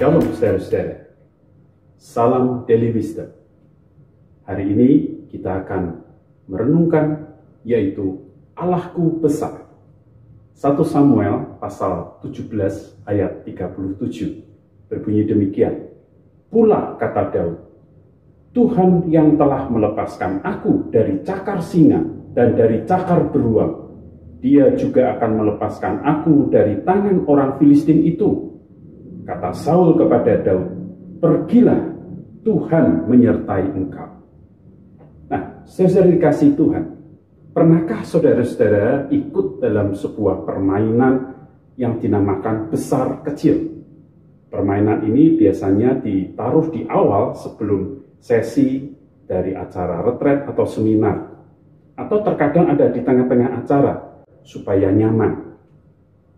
Shalom saudara-saudara. Salam Daily Wisdom. Hari ini kita akan merenungkan yaitu Allahku besar. 1 Samuel pasal 17 ayat 37 berbunyi demikian. Pula kata Daud, Tuhan yang telah melepaskan aku dari cakar singa dan dari cakar beruang, Dia juga akan melepaskan aku dari tangan orang Filistin itu. Kata Saul kepada Daud, pergilah, Tuhan menyertai engkau. Nah, saudara dikasih Tuhan, pernahkah saudara-saudara ikut dalam sebuah permainan yang dinamakan besar kecil? Permainan ini biasanya ditaruh di awal sebelum sesi dari acara retret atau seminar, atau terkadang ada di tengah-tengah acara supaya nyaman.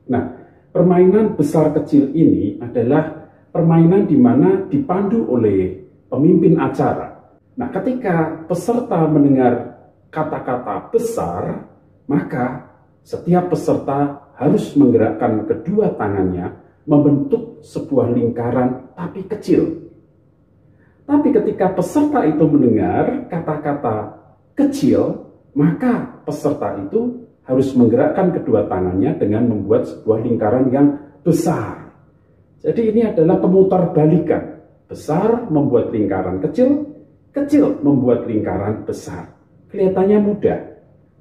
Nah, permainan besar kecil ini adalah permainan di mana dipandu oleh pemimpin acara. Nah, ketika peserta mendengar kata-kata besar, maka setiap peserta harus menggerakkan kedua tangannya membentuk sebuah lingkaran tapi kecil. Tapi ketika peserta itu mendengar kata-kata kecil, maka peserta itu harus menggerakkan kedua tangannya dengan membuat sebuah lingkaran yang besar. Jadi ini adalah pemutarbalikan. Besar membuat lingkaran kecil, kecil membuat lingkaran besar. Kelihatannya mudah.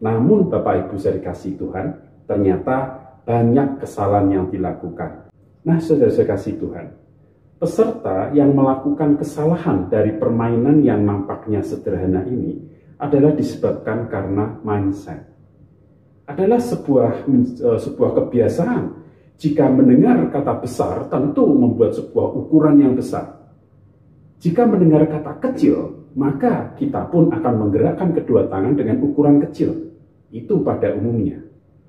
Namun Bapak Ibu saya dikasih Tuhan, ternyata banyak kesalahan yang dilakukan. Nah, saudara saya kasih Tuhan, peserta yang melakukan kesalahan dari permainan yang nampaknya sederhana ini adalah disebabkan karena mindset. Adalah sebuah kebiasaan. Jika mendengar kata besar, tentu membuat sebuah ukuran yang besar. Jika mendengar kata kecil, maka kita pun akan menggerakkan kedua tangan dengan ukuran kecil. Itu pada umumnya.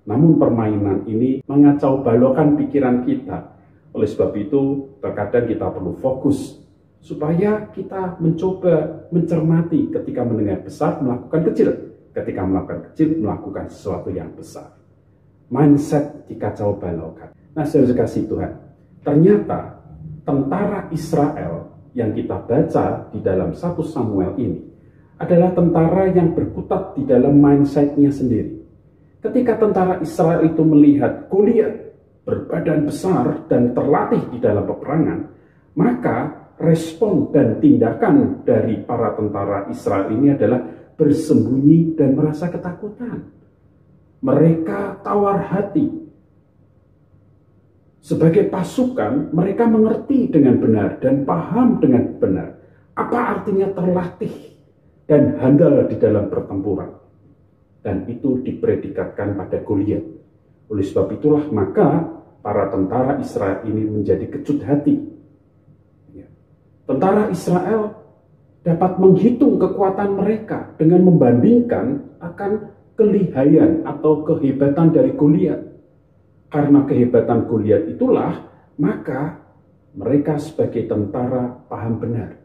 Namun permainan ini mengacau balokkan pikiran kita. Oleh sebab itu, terkadang kita perlu fokus supaya kita mencoba mencermati ketika mendengar besar, melakukan kecil. Ketika melakukan kecil, melakukan sesuatu yang besar. Mindset dikacau balokkan. Nah, saudara kasih Tuhan, ternyata tentara Israel yang kita baca di dalam 1 Samuel ini adalah tentara yang berkutat di dalam mindsetnya sendiri. Ketika tentara Israel itu melihat Goliat berbadan besar dan terlatih di dalam peperangan, maka respon dan tindakan dari para tentara Israel ini adalah bersembunyi dan merasa ketakutan. Mereka tawar hati. Sebagai pasukan, mereka mengerti dengan benar dan paham dengan benar apa artinya terlatih dan handal di dalam pertempuran. Dan itu dipredikatkan pada Goliat. Oleh sebab itulah maka para tentara Israel ini menjadi kecut hati. Tentara Israel dapat menghitung kekuatan mereka dengan membandingkan akan kelihayan atau kehebatan dari Goliat. Karena kehebatan Goliat itulah, maka mereka sebagai tentara paham benar.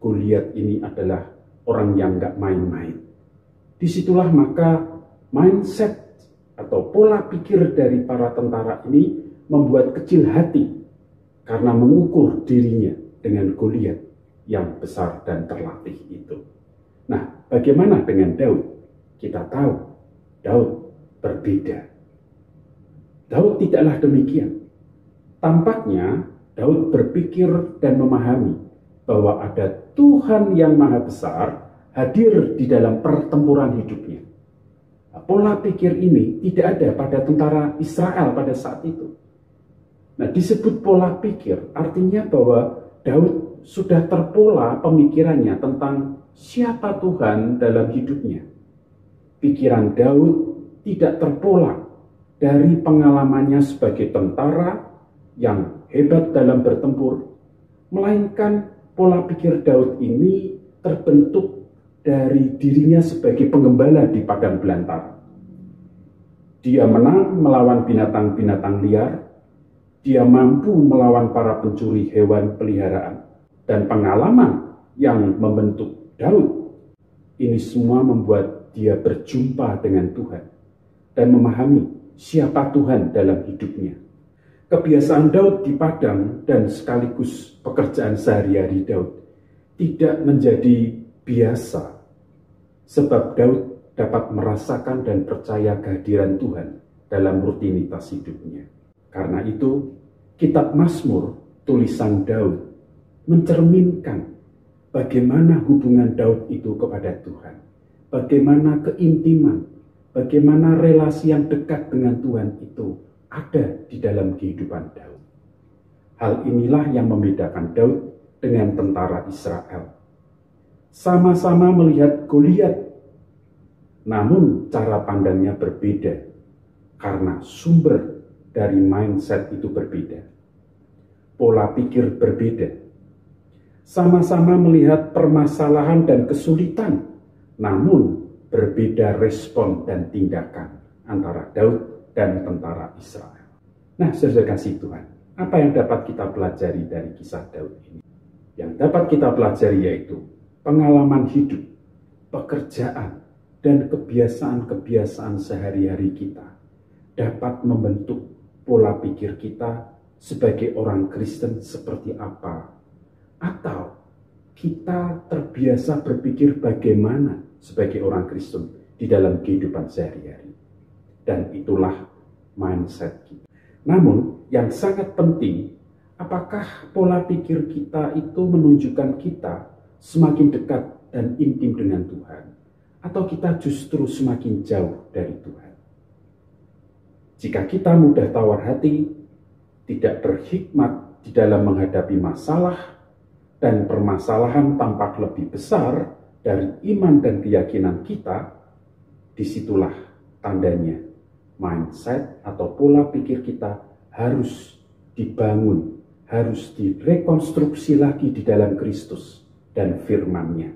Goliat ini adalah orang yang nggak main-main. Disitulah maka mindset atau pola pikir dari para tentara ini membuat kecil hati karena mengukur dirinya dengan Goliat yang besar dan terlatih itu. Nah, bagaimana dengan Daud? Kita tahu, Daud berbeda. Daud tidaklah demikian. Tampaknya, Daud berpikir dan memahami bahwa ada Tuhan yang maha besar hadir di dalam pertempuran hidupnya. Nah, pola pikir ini tidak ada pada tentara Israel pada saat itu. Nah, disebut pola pikir artinya bahwa Daud sudah terpola pemikirannya tentang siapa Tuhan dalam hidupnya. Pikiran Daud tidak terpola dari pengalamannya sebagai tentara yang hebat dalam bertempur, melainkan pola pikir Daud ini terbentuk dari dirinya sebagai penggembala di padang belantara. Dia menang melawan binatang-binatang liar, dia mampu melawan para pencuri hewan peliharaan. Dan pengalaman yang membentuk Daud, ini semua membuat dia berjumpa dengan Tuhan dan memahami siapa Tuhan dalam hidupnya. Kebiasaan Daud di padang dan sekaligus pekerjaan sehari-hari Daud tidak menjadi biasa, sebab Daud dapat merasakan dan percaya kehadiran Tuhan dalam rutinitas hidupnya. Karena itu, kitab Mazmur tulisan Daud mencerminkan bagaimana hubungan Daud itu kepada Tuhan, bagaimana keintiman, bagaimana relasi yang dekat dengan Tuhan itu ada di dalam kehidupan Daud. Hal inilah yang membedakan Daud dengan tentara Israel. Sama-sama melihat Goliat, namun cara pandangnya berbeda karena sumber dari mindset itu berbeda. Pola pikir berbeda. Sama-sama melihat permasalahan dan kesulitan, namun berbeda respon dan tindakan antara Daud dan tentara Israel. Nah, saudara kasih Tuhan, apa yang dapat kita pelajari dari kisah Daud ini? Yang dapat kita pelajari yaitu pengalaman hidup, pekerjaan, dan kebiasaan-kebiasaan sehari-hari kita dapat membentuk pola pikir kita sebagai orang Kristen seperti apa, atau kita terbiasa berpikir bagaimana sebagai orang Kristen di dalam kehidupan sehari-hari. Dan itulah mindset kita. Namun yang sangat penting, apakah pola pikir kita itu menunjukkan kita semakin dekat dan intim dengan Tuhan, atau kita justru semakin jauh dari Tuhan? Jika kita mudah tawar hati, tidak berhikmat di dalam menghadapi masalah, dan permasalahan tampak lebih besar dari iman dan keyakinan kita, disitulah tandanya mindset atau pola pikir kita harus dibangun, harus direkonstruksi lagi di dalam Kristus dan firman-Nya.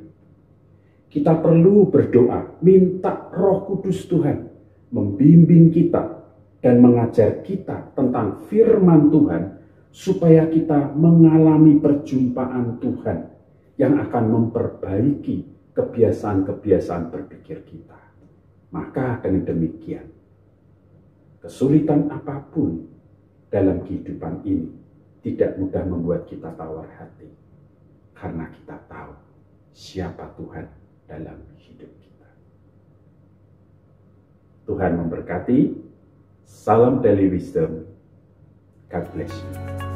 Kita perlu berdoa, minta Roh Kudus Tuhan membimbing kita dan mengajar kita tentang firman Tuhan, supaya kita mengalami perjumpaan Tuhan yang akan memperbaiki kebiasaan-kebiasaan berpikir kita. Maka dengan demikian, kesulitan apapun dalam kehidupan ini tidak mudah membuat kita tawar hati, karena kita tahu siapa Tuhan dalam hidup kita. Tuhan memberkati. Salam Daily Wisdom. God bless you.